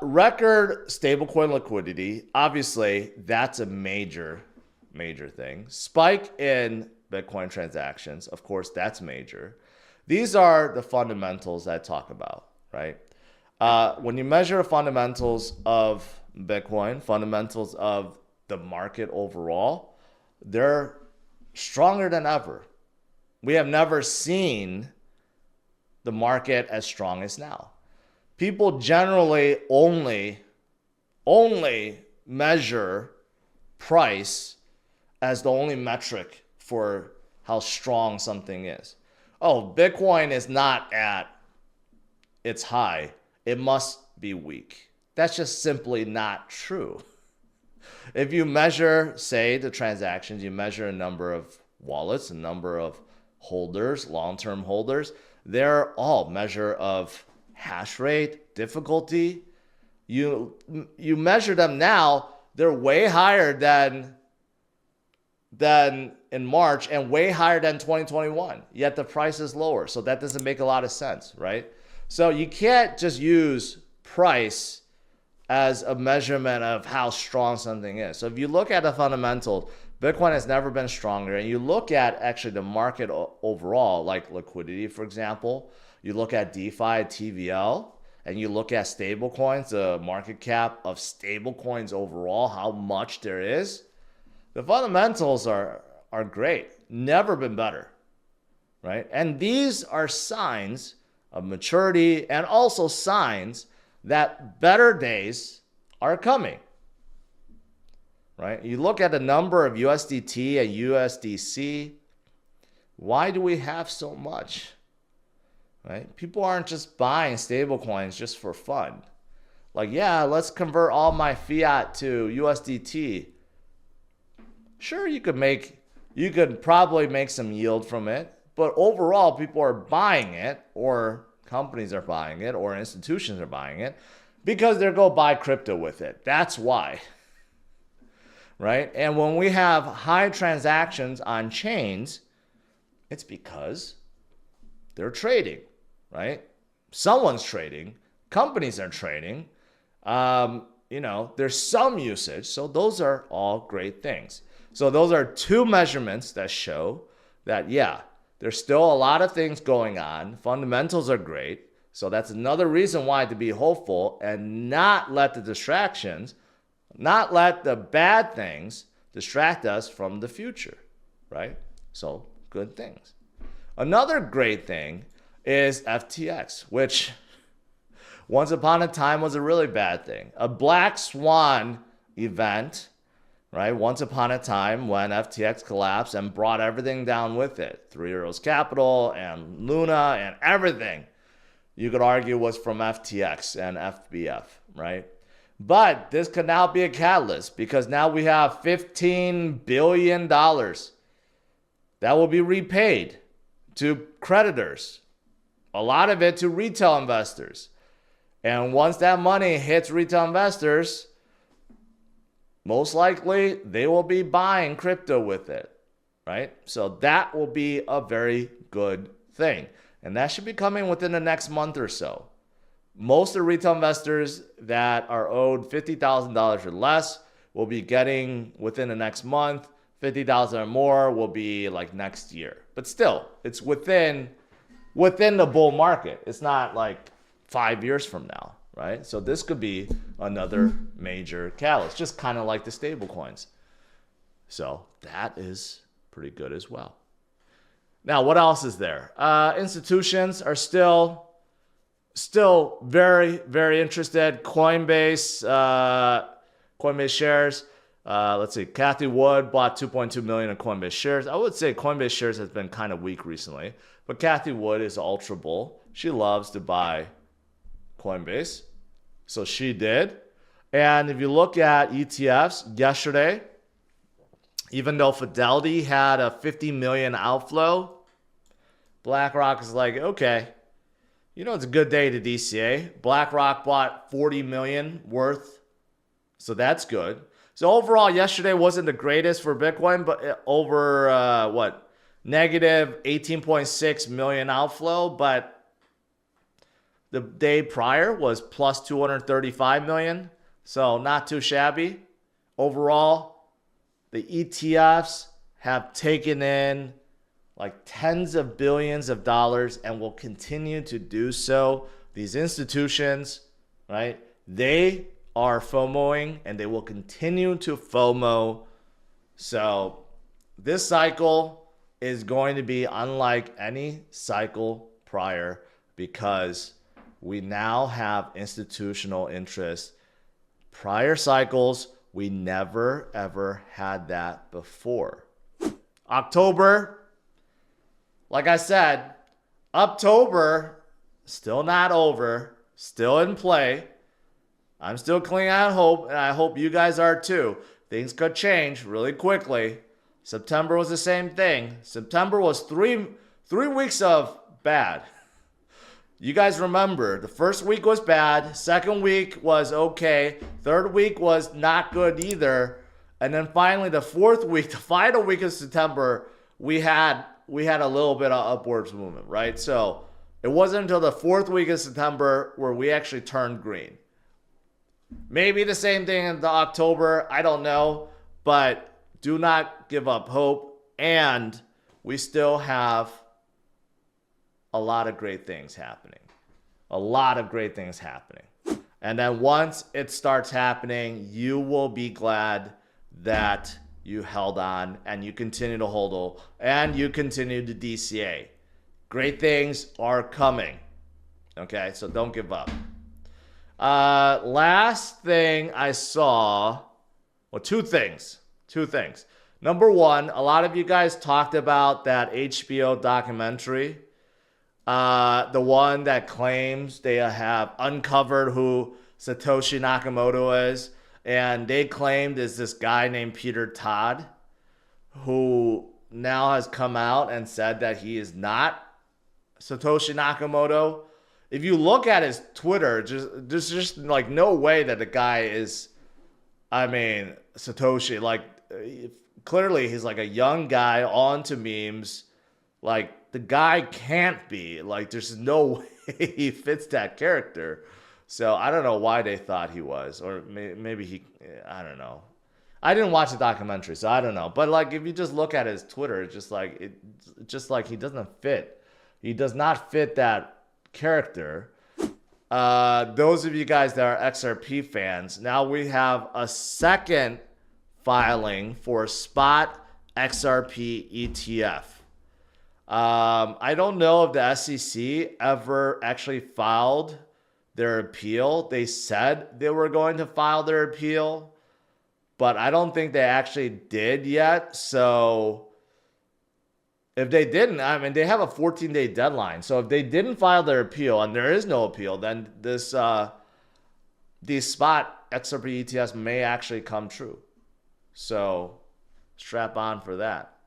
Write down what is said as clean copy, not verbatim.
Record stablecoin liquidity. Obviously, that's a major thing. Spike in Bitcoin transactions. Of course, that's major. These are the fundamentals that I talk about, right? When you measure fundamentals of Bitcoin, fundamentals of the market overall, they're stronger than ever. We have never seen the market as strong as now. People generally only measure price as the only metric for how strong something is. Oh, Bitcoin is not at its high. It must be weak. That's just simply not true. If you measure, say, the transactions, you measure a number of wallets, a number of holders, long-term holders, they're all measure of hash rate, difficulty. You measure them now, they're way higher than in March and way higher than 2021. Yet the price is lower. So that doesn't make a lot of sense, right? So you can't just use price as a measurement of how strong something is. So if you look at the fundamentals, Bitcoin has never been stronger. And you look at actually the market overall, like liquidity, for example. You look at DeFi, TVL, and you look at stablecoins, the market cap of stablecoins overall, how much there is. The fundamentals are great. Never been better, right? And these are signs of maturity and also signs that better days are coming, right? You look at the number of USDT and USDC. Why do we have so much, right? People aren't just buying stable coins just for fun. Like, yeah, let's convert all my fiat to USDT. Sure, you could probably make some yield from it, but overall people are buying it, or companies are buying it, or institutions are buying it because they're going to buy crypto with it. That's why, right? And when we have high transactions on chains, it's because they're trading, right? Someone's trading, companies are trading, there's some usage. So those are all great things. So those are two measurements that show that, yeah, there's still a lot of things going on. Fundamentals are great. So that's another reason why to be hopeful and not let the distractions, not let the bad things distract us from the future, right? So good things. Another great thing is FTX, which once upon a time was a really bad thing. A black swan event, right? Once upon a time when FTX collapsed and brought everything down with it. Three Arrows Capital and Luna and everything, you could argue, was from FTX and FBF, right? But this could now be a catalyst because now we have $15 billion that will be repaid to creditors, a lot of it to retail investors. And once that money hits retail investors, most likely they will be buying crypto with it, right? So that will be a very good thing. And that should be coming within the next month or so. Most of the retail investors that are owed $50,000 or less will be getting within the next month. $50,000 or more will be like next year. But still, it's within the bull market. It's not like 5 years from now, right? So this could be another major catalyst, just kind of like the stable coins. So that is pretty good as well. Now, what else is there? Institutions are still very, very interested. Coinbase shares. Let's see. Kathy Wood bought 2.2 million of Coinbase shares. I would say Coinbase shares has been kind of weak recently, but Kathy Wood is ultra bull. She loves to buy Coinbase, so she did. And if you look at ETFs yesterday, even though Fidelity had a 50 million outflow, BlackRock is like, okay, it's a good day to DCA. BlackRock bought 40 million worth, so that's good. So overall, yesterday wasn't the greatest for Bitcoin, but over negative 18.6 million outflow, but The day prior was plus 235 million. So not too shabby. Overall, the ETFs have taken in like tens of billions of dollars and will continue to do so. These institutions, right? They are FOMOing and they will continue to FOMO. So this cycle is going to be unlike any cycle prior because we now have institutional interest. Prior cycles, we never ever had that before. October, like I said, October, still not over, still in play. I'm still clinging on hope, and I hope you guys are too. Things could change really quickly. September was the same thing. September was three weeks of bad. You guys remember, the first week was bad, second week was okay, third week was not good either, and then finally the fourth week, the final week of September, we had a little bit of upwards movement, right? So it wasn't until the fourth week of September where we actually turned green. Maybe the same thing in the October, I don't know, but do not give up hope, and we still have a lot of great things happening. A lot of great things happening. And then once it starts happening, you will be glad that you held on and you continue to hold and you continue to DCA. Great things are coming. Okay, so don't give up. Last thing I saw, well, two things. Number one, a lot of you guys talked about that HBO documentary. The one that claims they have uncovered who Satoshi Nakamoto is. And they claimed is this guy named Peter Todd, who now has come out and said that he is not Satoshi Nakamoto. If you look at his Twitter, there's just like no way that the guy is, Satoshi. Like, clearly he's like a young guy on to memes. Like, the guy can't be. Like, there's no way he fits that character. So I don't know why they thought he was. Or maybe he, I don't know. I didn't watch the documentary, so I don't know. But like, if you just look at his Twitter, it's just like he doesn't fit. He does not fit that character. Those of you guys that are XRP fans, now we have a second filing for spot XRP ETF. I don't know if the SEC ever actually filed their appeal. They said they were going to file their appeal, but I don't think they actually did yet. So if they didn't, they have a 14-day deadline. So if they didn't file their appeal and there is no appeal, then these spot XRP ETFs may actually come true. So strap on for that.